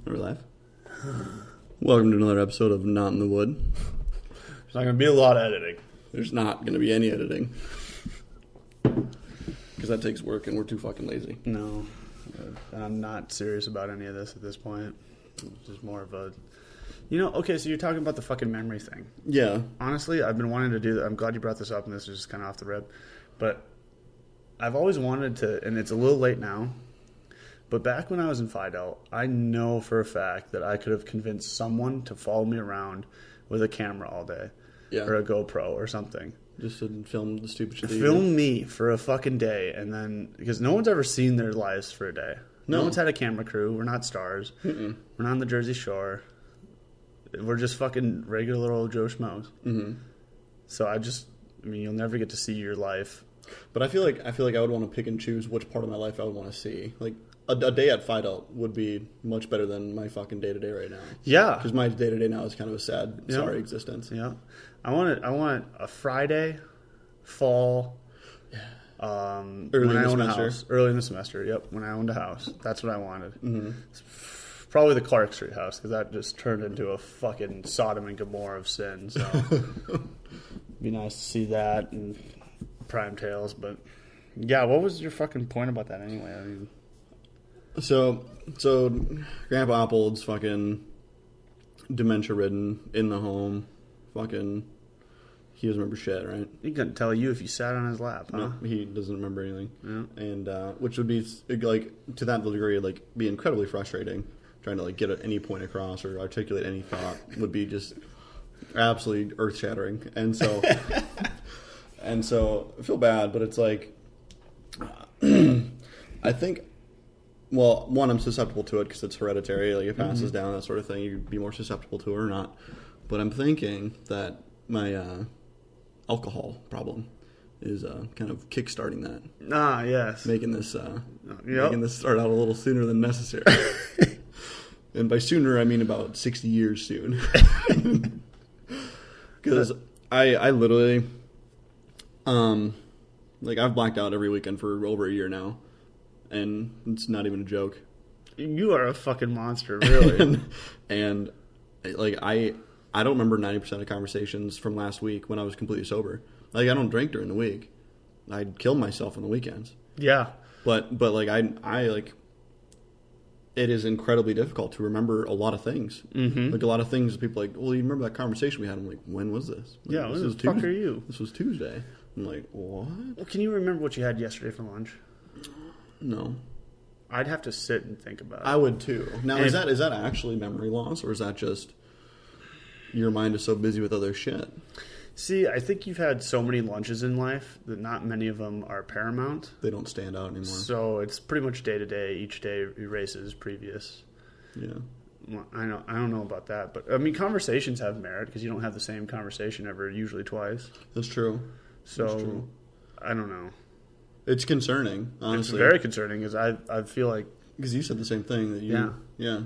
Are we live? Welcome to another episode of Not in the Wood. There's not going to be a lot of editing. There's not going to be any editing. Because that takes work and we're too fucking lazy. No. I'm not serious about any of this at this point. It's just more of a... okay, so you're talking about the fucking memory thing. Yeah. Honestly, I've been wanting to do that. I'm glad you brought this up, and this is just kind of off the rip. But I've always wanted to, and it's a little late now, but back when I was in Phi Del, I know for a fact that I could have convinced someone to follow me around with a camera all day. Yeah. Or a GoPro or something. Just to film the stupid shit. Film me for a fucking day, and then... Because no one's ever seen their lives for a day. No one's had a camera crew. We're not stars. Mm-mm. We're not on the Jersey Shore. We're just fucking regular little old Joe Schmoes. Mm-hmm. So you'll never get to see your life. But I feel like I would want to pick and choose which part of my life I would want to see. Like, a day at Phi Del would be much better than my fucking day-to-day right now. Yeah. Because my day-to-day now is kind of a sad, sorry existence. Yeah. I want a Friday, fall, early in the semester. Early in the semester, yep. When I owned a house. That's what I wanted. Mm-hmm. Probably the Clark Street house, because that just turned into a fucking Sodom and Gomorrah of sin. So be nice to see that and Prime Tales. But yeah, what was your fucking point about that anyway? I mean, So Grandpa Apple's fucking dementia ridden in the home. Fucking, he doesn't remember shit, right? He couldn't tell you if you sat on his lap, huh? No, he doesn't remember anything. Yeah. And which would be like, to that degree, like, be incredibly frustrating. Trying to like get any point across or articulate any thought would be just absolutely earth shattering. And so I feel bad, but it's like, I think, well, one, I'm susceptible to it because it's hereditary. Like, it passes down, that sort of thing. You'd be more susceptible to it or not. But I'm thinking that my alcohol problem is kind of kickstarting that. Ah, yes. Making this start out a little sooner than necessary. And by sooner, I mean about 60 years soon. Because I literally, I've blacked out every weekend for over a year now. And it's not even a joke. You are a fucking monster, really. and I don't remember 90% of conversations from last week when I was completely sober. Like, I don't drink during the week. I'd kill myself on the weekends. Yeah. But it is incredibly difficult to remember a lot of things. Mm-hmm. Like, a lot of things, people are like, well, you remember that conversation we had? I'm like, when was this? Like, yeah, when the fuck are you? This was Tuesday. I'm like, what? Well, can you remember what you had yesterday for lunch? No. I'd have to sit and think about it. I would too. Now, is that actually memory loss, or is that just your mind is so busy with other shit? See, I think you've had so many lunches in life that not many of them are paramount. They don't stand out anymore. So it's pretty much day to day. Each day erases previous. Yeah. Well, I don't know about that, but I mean, conversations have merit because you don't have the same conversation usually twice. That's true. So That's true. I don't know. It's concerning, honestly. It's very concerning because I feel like, because you said the same thing that you yeah.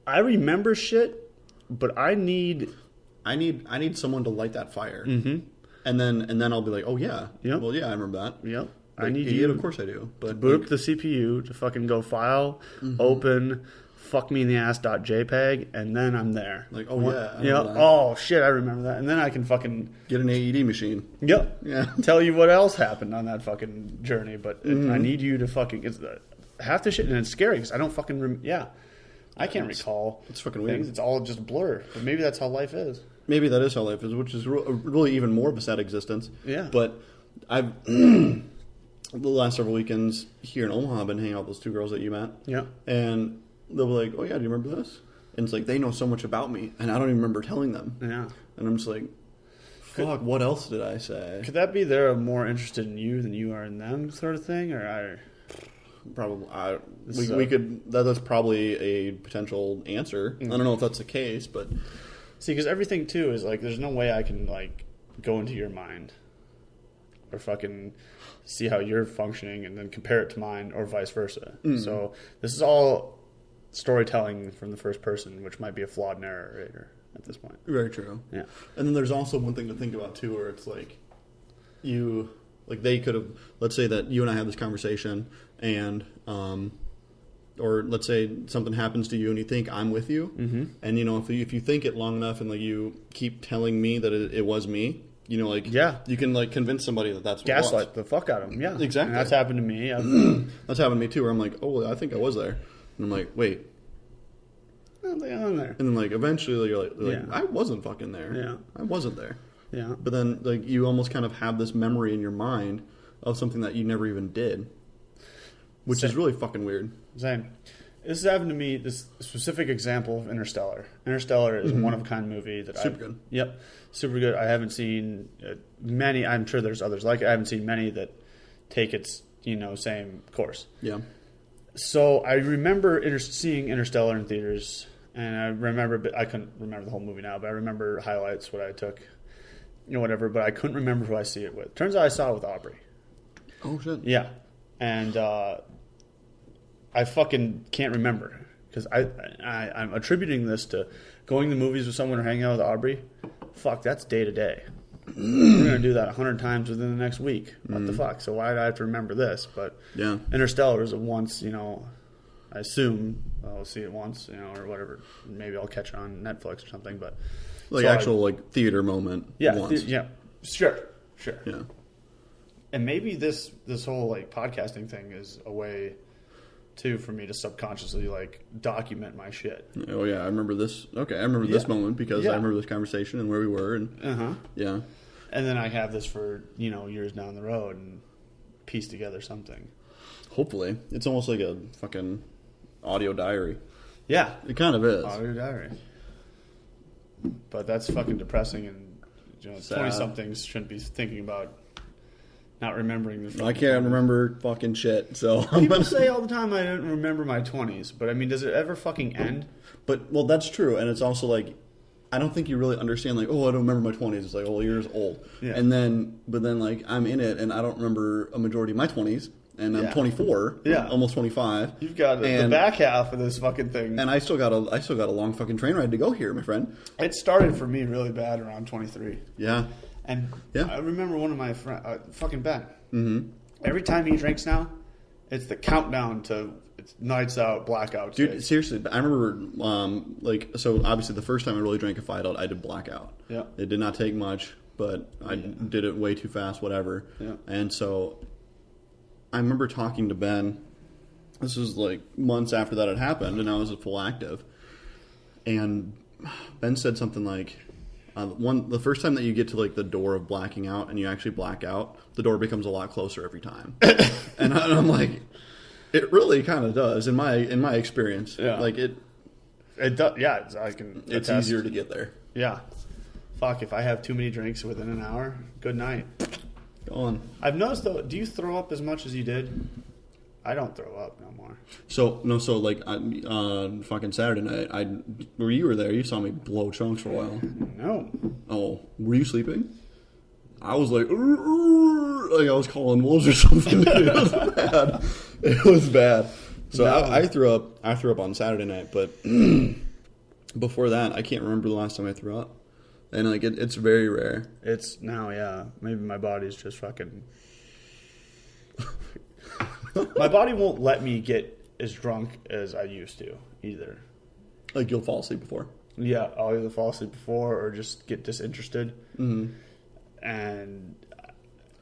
I remember shit, but I need someone to light that fire, and then I'll be like, oh yeah, yep. Well, yeah, I remember that. Yep. Like, I need you. you. Of course I do. But to boot up the CPU to fucking go file, open, fuck me in the ass.jpg, and then I'm there. Like, oh yeah, yeah. Oh shit, I remember that, and then I can fucking get an AED machine. Yep. Yeah. Tell you what else happened on that fucking journey, but I need you to fucking half the shit, and it's scary because I don't fucking I can't recall. It's fucking things. weird. It's all just blur. But maybe that's how life is. Maybe that is how life is, which is really even more of a sad existence. Yeah. But I've the last several weekends here in Omaha, I've been hanging out with those two girls that you met. Yeah. And they'll be like, "Oh yeah, do you remember this?" And it's like they know so much about me, and I don't even remember telling them. Yeah. And I'm just like, "Fuck, what else did I say?" Could that be they're more interested in you than you are in them, sort of thing, or Probably, we could. That's probably a potential answer. I don't know if that's the case, but see, because everything too is like, there's no way I can like go into your mind or fucking see how you're functioning and then compare it to mine, or vice versa. So this is all storytelling from the first person, which might be a flawed narrator at this point. Very true. Yeah. And then there's also one thing to think about too, where it's like they could have, let's say that you and I had this conversation, and or let's say something happens to you and you think I'm with you, and you know if you think it long enough and like you keep telling me that it was me, you know, like you can like convince somebody that that's what Gaslight it was. the fuck out of them. Yeah, Exactly. And that's happened to me. That's happened to me too. Where I'm like, oh, I think I was there, and I'm like, wait. They on there. And then like eventually you're like Yeah. I wasn't fucking there. Yeah. I wasn't there. Yeah. But then like you almost kind of have this memory in your mind of something that you never even did, which is really fucking weird. Same. This has happened to me. This specific example of Interstellar. Interstellar is a one of a kind movie that Super good. Yep, super good. I haven't seen many. I'm sure there's others like it. I haven't seen many that take its same course. Yeah. So I remember seeing Interstellar in theaters, and I remember I couldn't remember the whole movie now, but I remember highlights, what I took, whatever. But I couldn't remember who I see it with. Turns out I saw it with Aubrey. Oh shit. Yeah, and I fucking can't remember because I'm attributing this to going to the movies with someone or hanging out with Aubrey. Fuck, that's day to day. We're gonna do that 100 times within the next week. What the fuck? So why do I have to remember this? But Yeah. Interstellar is a once. I assume I'll see it once, or whatever. Maybe I'll catch it on Netflix or something. But Like actual like theater moment. yeah, Once. yeah, sure. Yeah. And maybe this whole like podcasting thing is a way too for me to subconsciously like document my shit. Oh yeah, I remember this. Okay, I remember this moment because I remember this conversation and where we were and yeah. And then I have this for years down the road and piece together something. Hopefully, it's almost like a fucking audio diary. Yeah, It kind of is. audio diary. But that's fucking depressing, and 20-somethings shouldn't be thinking about not remembering the. I can't remember fucking shit. So People say all the time I don't remember my 20s, but I mean, does it ever fucking end? But well, that's true, and it's also like I don't think you really understand. Like, oh, I don't remember my 20s. It's like, oh, you're just old. Yeah. But then like I'm in it, and I don't remember a majority of my 20s, and I'm Yeah. 24. Yeah. almost 25. You've got the back half of this fucking thing. And I still got a long fucking train ride to go here, my friend. It started for me really bad around 23. Yeah. And Yeah. I remember one of my friends, fucking Ben. Mm-hmm. Every time he drinks now, it's the countdown to it's nights out, blackouts. Dude, seriously, I remember, so obviously the first time I really drank a Fight Out, I did blackout. Yeah. It did not take much, but I did it way too fast, whatever. Yeah. And so I remember talking to Ben. This was like months after that had happened, and I was at full active. And Ben said something like, the first time that you get to like the door of blacking out and you actually black out, the door becomes a lot closer every time. and I'm like, it really kind of does in my experience. Yeah. Like it does. Yeah, I can. it's attest. easier to get there. Yeah. Fuck, if I have too many drinks within an hour, good night. Go on. I've noticed though, do you throw up as much as you did? I don't throw up no more. So fucking Saturday night, where you were there, you saw me blow chunks for a while. No. Oh, were you sleeping? I was like I was calling wolves or something. It was bad. It was bad. So No. I threw up. I threw up on Saturday night, but before that, I can't remember the last time I threw up. And like it's very rare. It's now, yeah. Maybe my body's just fucking. My body won't let me get as drunk as I used to either. Like you'll fall asleep before. Yeah, I'll either fall asleep before or just get disinterested. Mm-hmm. And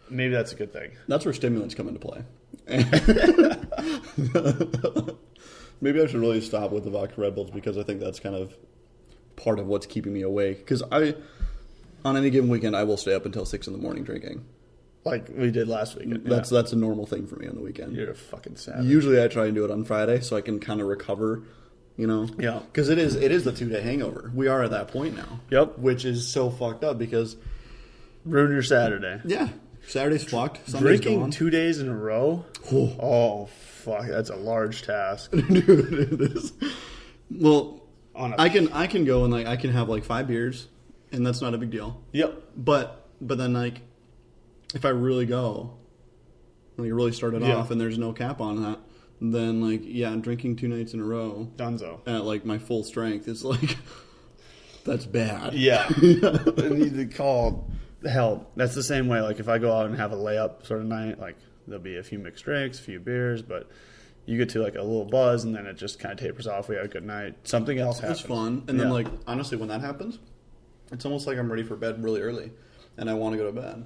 maybe that's a good thing. That's where stimulants come into play. Maybe I should really stop with the vodka Red Bulls because I think that's kind of part of what's keeping me awake. Because on any given weekend, I will stay up until 6 a.m. drinking. Like we did last weekend. That's a normal thing for me on the weekend. You're a fucking savage. Usually I try and do it on Friday so I can kind of recover, Yeah. Because it is the 2-day hangover. We are at that point now. Yep. Which is so fucked up because, Ruin your Saturday. yeah, Saturday's fucked. Sunday's Drinking gone. 2 days in a row? Oh. Oh, fuck. That's a large task. Dude, it is. Well, On a- I can go and I can have 5 beers, and that's not a big deal. Yep. But then if I really go, really start it Yeah. off, and there's no cap on that, then drinking 2 nights in a row Dunzo. at my full strength is that's bad. Yeah. I need to call help. That's the same way. If I go out and have a layup sort of night, there'll be a few mixed drinks, a few beers, but you get to like a little buzz, and then it just kind of tapers off. We have a good night. Something else happens. It's fun. And then, like, honestly, when that happens, it's almost like I'm ready for bed really early, and I want to go to bed.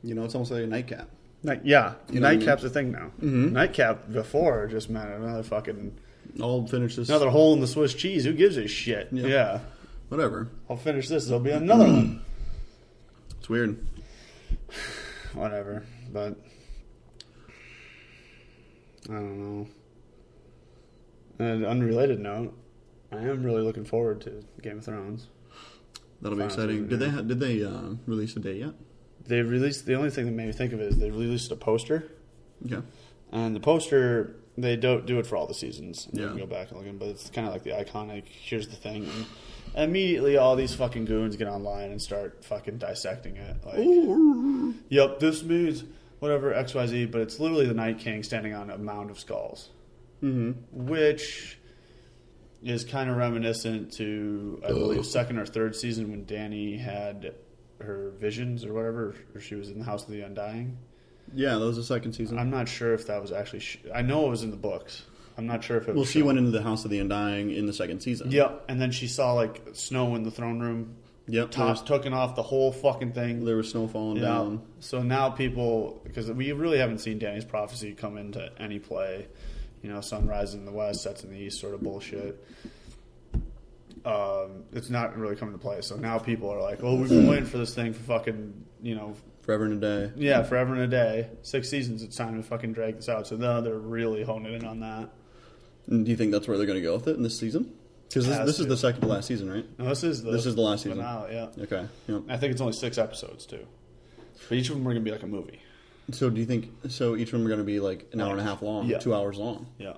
You know, it's almost like a nightcap. Nightcap's a thing now. Mm-hmm. Nightcap before just meant another fucking... I'll finish this. Another hole in the Swiss cheese. Who gives a shit? Yeah. Whatever. I'll finish this. There'll be another one. It's weird. Whatever. But... I don't know. On an unrelated note, I am really looking forward to Game of Thrones. That'll be exciting. Did they release a date yet? They released... The only thing that made me think of it is they released a poster. Okay. And the poster... They don't do it for all the seasons. You can go back and look at it, but it's kind of like the iconic, here's the thing. And immediately all these fucking goons get online and start fucking dissecting it. Like, yep, this means whatever, XYZ, but it's literally the Night King standing on a mound of skulls. Mm-hmm. Which is kind of reminiscent to, I believe, second or third season when Dany had her visions or whatever, or she was in the House of the Undying. Yeah, that was the second season. I'm not sure if that was actually... I know it was in the books. I'm not sure if it was... Well, she went into the House of the Undying in the second season. Yep, and then she saw, like, snow in the throne room. Yep. Taking off the whole fucking thing. There was snow falling down. So now people... Because we really haven't seen Dany's prophecy come into any play. You know, sun rises in the west, sets in the east sort of bullshit. It's not really coming to play. So now people are like, oh, we've been waiting for this thing for fucking, you know... Forever and a day. Yeah, forever and a day. 6 seasons, it's time to fucking drag this out. So now they're really honing in on that. And do you think that's where they're going to go with it in this season? Because this is the second to last season, right? No, this is the last season. Finale, yeah. Okay. Yep. I think it's only 6 episodes, too. But each of them are going to be like a movie. So do you think... So each of them are going to be like an hour and a half long? Yeah. 2 hours long? Yeah.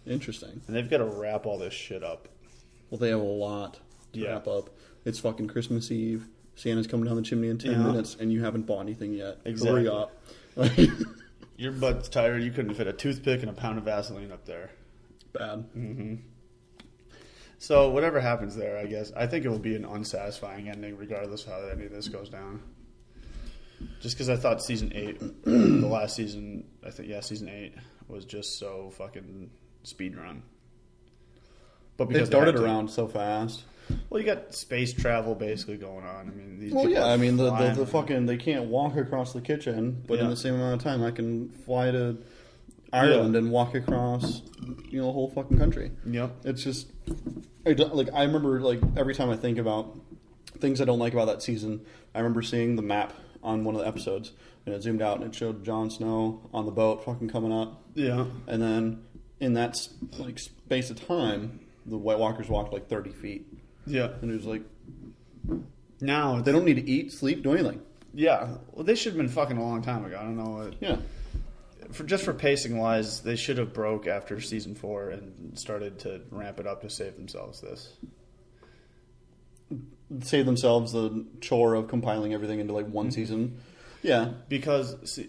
Interesting. And they've got to wrap all this shit up. Well, they have a lot to wrap up. It's fucking Christmas Eve. Santa's coming down the chimney in 10 minutes, and you haven't bought anything yet. Exactly. Hurry up. Your butt's tired. You couldn't fit a toothpick and a pound of Vaseline up there. Bad. Mm-hmm. So whatever happens there, I guess, I think it will be an unsatisfying ending regardless of how any of this goes down. Just because I thought season 8, the last season, season 8 was just so fucking speed run. But because they started around so fast. Well, you got space travel basically going on. I mean, these the fucking they can't walk across the kitchen, but in the same amount of time, I can fly to Ireland and walk across, the whole fucking country. Yep. It's just I remember every time I think about things I don't like about that season, I remember seeing the map on one of the episodes, and it zoomed out and it showed Jon Snow on the boat fucking coming up. Yeah. And then in that space of time, the White Walkers walked 30 feet. Yeah. And it was now they don't need to eat, sleep, do anything. Yeah. Well, they should have been fucking a long time ago. I don't know what. Yeah. For pacing wise, they should have broke after season 4 and started to ramp it up to save themselves this. Save themselves the chore of compiling everything into one season. Yeah. Because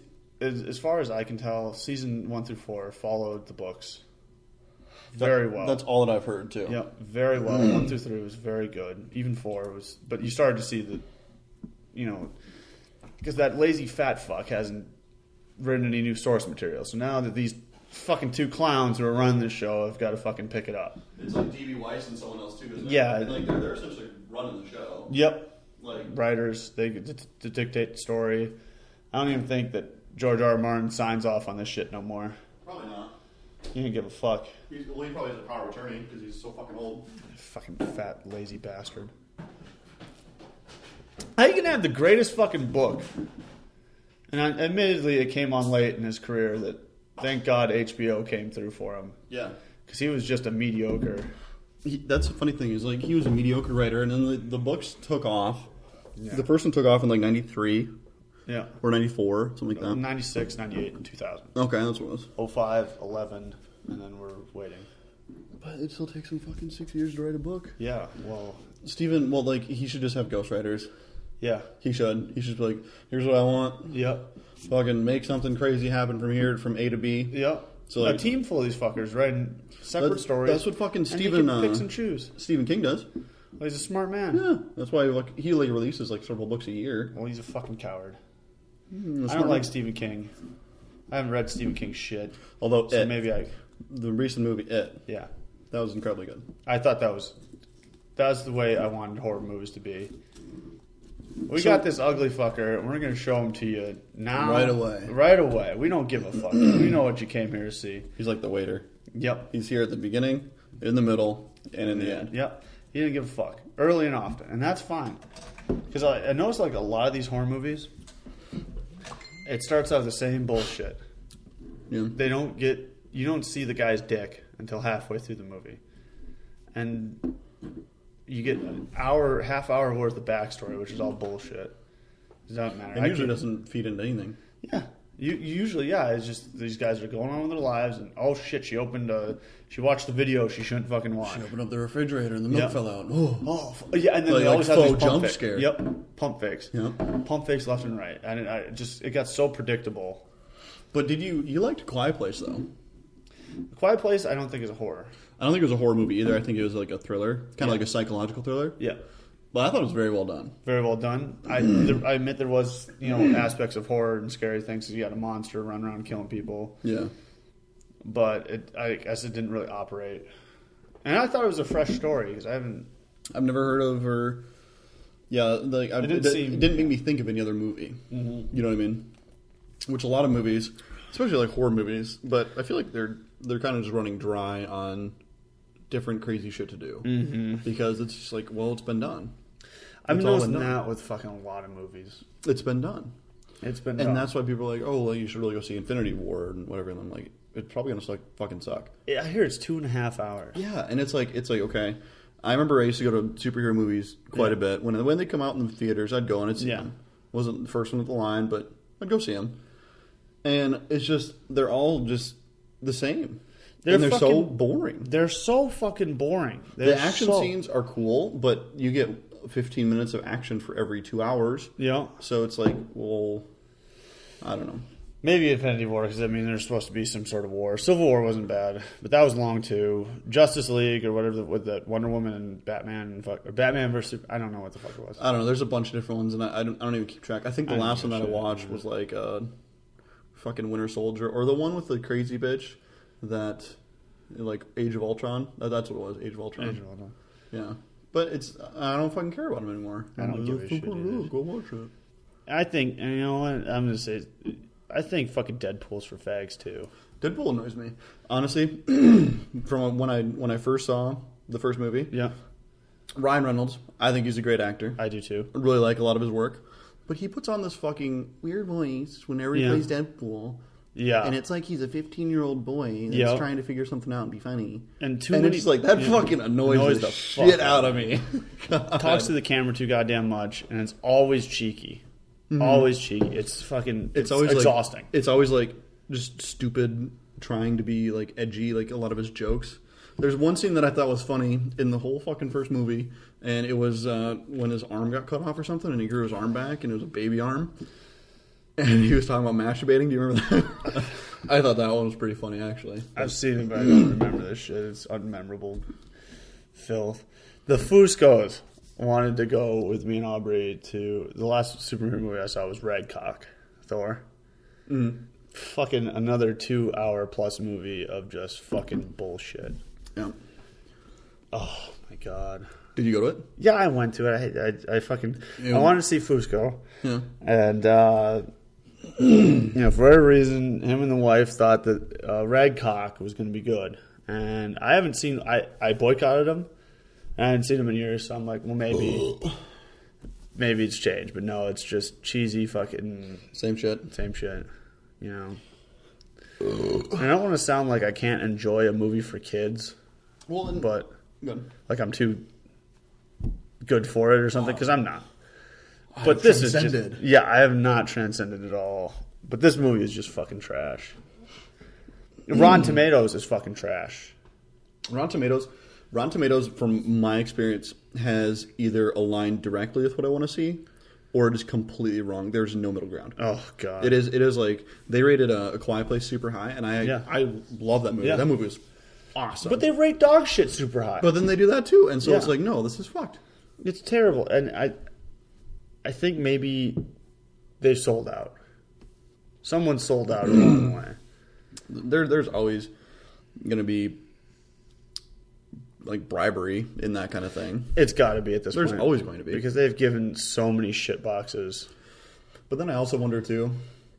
as far as I can tell, season 1 through 4 followed the books. Very well. That's all that I've heard too. Yeah, very well. 1 through 3 was very good. Even 4 was, but you started to see that, because that lazy fat fuck hasn't written any new source material. So now that these fucking 2 clowns who are running this show have got to fucking pick it up. It's like D.B. Weiss and someone else too, isn't it? Yeah, they're essentially running the show. Yep. Writers, they to dictate the story. I don't even think that George R. R. Martin signs off on this shit no more. Probably not. He didn't give a fuck. He probably has a power of attorney because he's so fucking old. Fucking fat, lazy bastard. How you gonna have the greatest fucking book? And admittedly, it came on late in his career. That thank God HBO came through for him. Yeah, because he was just a mediocre. That's the funny thing is he was a mediocre writer, and then the books took off. Yeah. The first one took off in 93. Yeah. Or 94, something like that. 96, 98, and 2000. Okay, that's what it was. 05, 11, and then we're waiting. But it still takes him fucking 6 years to write a book. Yeah, well... Steven, he should just have ghostwriters. Yeah. He should. He should be like, here's what I want. Yep. Fucking make something crazy happen from A to B. Yep. So a team full of these fuckers writing separate stories. That's what fucking Steven... picks and choose. Stephen King does. Well, he's a smart man. Yeah. That's why he releases several books a year. Well, he's a fucking coward. I don't like Stephen King. I haven't read Stephen King's shit. Although so maybe I... The recent movie, It. Yeah. That was incredibly good. I thought that's the way I wanted horror movies to be. We got this ugly fucker, and we're going to show him to you now. Right away. Right away. We don't give a fuck. We know what you came here to see. He's like the waiter. Yep. He's here at the beginning, in the middle, and in the end. Yep. He didn't give a fuck. Early and often. And that's fine. Because I noticed like a lot of these horror movies, it starts out the same bullshit. Yeah. You don't see the guy's dick until halfway through the movie. And you get an hour, half hour worth of backstory, which is all bullshit. It doesn't matter. It usually doesn't feed into anything. Yeah. Usually, it's just these guys are going on with their lives, and oh shit, she watched the video she shouldn't fucking watch. She opened up the refrigerator and the milk fell out. Oh, yeah, and then like, they always have faux these pump jump fakes. scare. Yep, pump fakes. Yep. Pump fakes left and right, and it got so predictable. But did you liked Quiet Place though? Quiet Place, I don't think is a horror. I don't think it was a horror movie either. I think it was like a thriller, kind of like a psychological thriller. Yeah. But I thought it was very well done. Very well done. I admit there was, aspects of horror and scary things. You got a monster running around killing people. Yeah. But I guess it didn't really operate. And I thought it was a fresh story because I've never heard of her. Yeah, like it didn't make me think of any other movie. Mm-hmm. You know what I mean? Which a lot of movies, especially like horror movies, but I feel like they're kind of just running dry on different crazy shit to do because it's just like, well, it's been done. I've noticed that with fucking a lot of movies. It's been done. And that's why people are like, oh, well, you should really go see Infinity War and whatever. And I'm like, it's probably gonna fucking suck. Yeah, I hear it's 2.5 hours. Yeah, and it's like okay. I remember I used to go to superhero movies quite a bit. When they come out in the theaters, I'd go and I'd see them. Wasn't the first one at the line, but I'd go see them. And it's just they're all just the same. They're so boring. They're so fucking boring. The action scenes are cool, but you get 15 minutes of action for every 2 hours. Yeah. So it's like, well, I don't know. Maybe Infinity War, because there's supposed to be some sort of war. Civil War wasn't bad, but that was long too. Justice League or whatever, with the Wonder Woman and Batman, or Batman versus I don't know what the fuck it was. I don't know. There's a bunch of different ones, and I don't even keep track. I think the last one that I watched was like fucking Winter Soldier, or the one with the crazy bitch that like Age of Ultron. That's what it was. Age of Ultron. Age of Ultron. Yeah, but I don't fucking care about him anymore. I don't give a shit. Go watch it. I think, and you know what? I'm gonna say, I think fucking Deadpool's for fags too. Deadpool annoys me, honestly. From when I first saw the first movie, yeah. Ryan Reynolds, I think he's a great actor. I do too. I really like a lot of his work, but he puts on this fucking weird voice whenever he plays Deadpool. Yeah, and it's like he's a 15-year-old boy that's trying to figure something out and be funny. And it's just like that fucking annoys the shit out of me. Talks to the camera too goddamn much, and it's always cheeky. Mm-hmm. Always cheeky. It's always exhausting. Like, it's always like just stupid, trying to be like edgy. Like a lot of his jokes. There's one scene that I thought was funny in the whole fucking first movie, and it was when his arm got cut off or something, and he grew his arm back, and it was a baby arm. And he was talking about masturbating. Do you remember that? I thought that one was pretty funny, actually. I've seen it, but I don't remember this shit. It's unmemorable filth. The Fuscos wanted to go with me and Aubrey to... The last superhero movie I saw was Radcock, Thor. Mm. Fucking another 2-hour-plus movie of just fucking bullshit. Yeah. Oh, my God. Did you go to it? Yeah, I went to it. I fucking... I wanted to see Fusco. Yeah. And... for whatever reason, him and the wife thought that Radcock was going to be good, and I haven't seen. I boycotted him. I hadn't seen him in years, so I'm like, well, maybe it's changed, but no, it's just cheesy fucking same shit. You know. I don't want to sound like I can't enjoy a movie for kids, but like I'm too good for it or something, because I'm not. But this is just... Yeah, I have not transcended at all. But this movie is just fucking trash. Rotten Tomatoes is fucking trash. Rotten Tomatoes, from my experience, has either aligned directly with what I want to see, or it is completely wrong. There's no middle ground. Oh, God. It is like... They rated A Quiet Place super high, and I love that movie. Yeah. That movie was awesome. But they rate dog shit super high. But then they do that, too. And so it's like, no, this is fucked. It's terrible. And I think maybe they sold out. Someone sold out along the way. There's always going to be like bribery in that kind of thing. It's got to be at this point. There's always going to be. Because they've given so many shit boxes. But then I also wonder, too.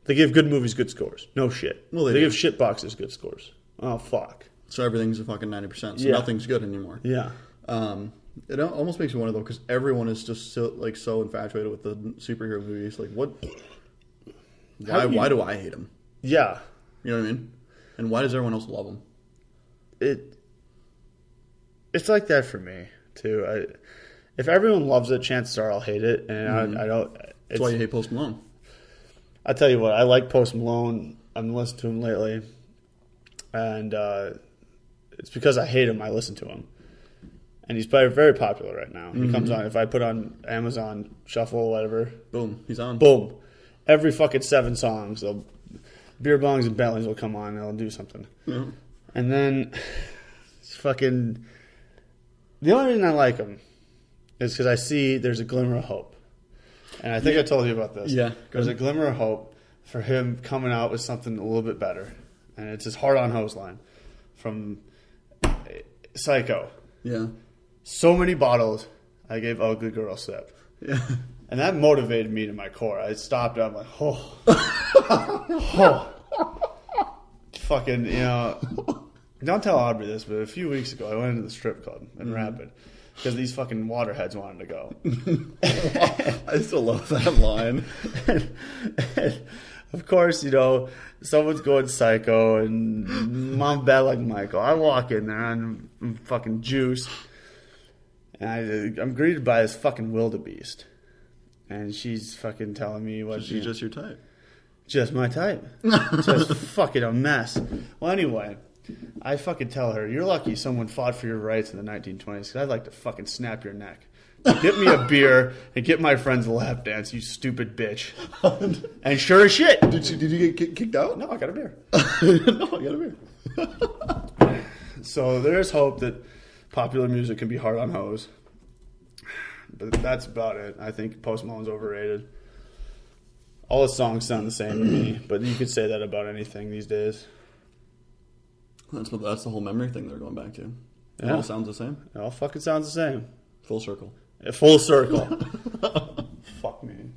They give good movies good scores. No shit. Well, they do. give shit boxes good scores. Oh, fuck. So everything's a fucking 90%. So nothing's good anymore. Yeah. It almost makes me wonder, though, because everyone is just so infatuated with the superhero movies. Like, what? Why do I hate them? Yeah. You know what I mean? And why does everyone else love them? It's like that for me too. If everyone loves it, chances are I'll hate it, and I don't. That's why you hate Post Malone. I tell you what, I like Post Malone. I've been listening to him lately, and it's because I hate him. I listen to him, and he's very popular right now. He comes on. If I put on Amazon Shuffle, whatever, Boom, he's on. boom, every fucking 7 songs, Beer Bongs and Bentleys will come on and they'll do something, and then it's fucking. The only reason I like him is because I see there's a glimmer of hope. And I think I told you about this. Yeah. There's a glimmer of hope for him coming out with something a little bit better. And it's his Hard on Hose line from Psycho. Yeah. So many bottles, I gave Ugly Girl a sip. Yeah. And that motivated me to my core. I stopped up, I'm like, oh. Fucking, don't tell Aubrey this, but a few weeks ago I went into the strip club in Rapid because these fucking waterheads wanted to go. I still love that line. and of course, someone's going psycho and I'm bad like Michael. I walk in there and I'm fucking juiced. And I'm greeted by this fucking wildebeest. And she's fucking telling me what She's just your type. Just my type. Just fucking a mess. Well, anyway, I fucking tell her, you're lucky someone fought for your rights in the 1920s because I'd like to fucking snap your neck. Get me a beer and get my friends a lap dance, you stupid bitch. And sure as shit. Did you get kicked out? No, I got a beer. No, I got a beer. So there's hope that popular music can be hard on hose. But that's about it. I think Post Malone's overrated. All his songs sound the same to me, but you could say that about anything these days. That's the whole memory thing they're going back to. It Yeah. all sounds the same. It all fucking sounds the same. Full circle. Full circle. Fuck me.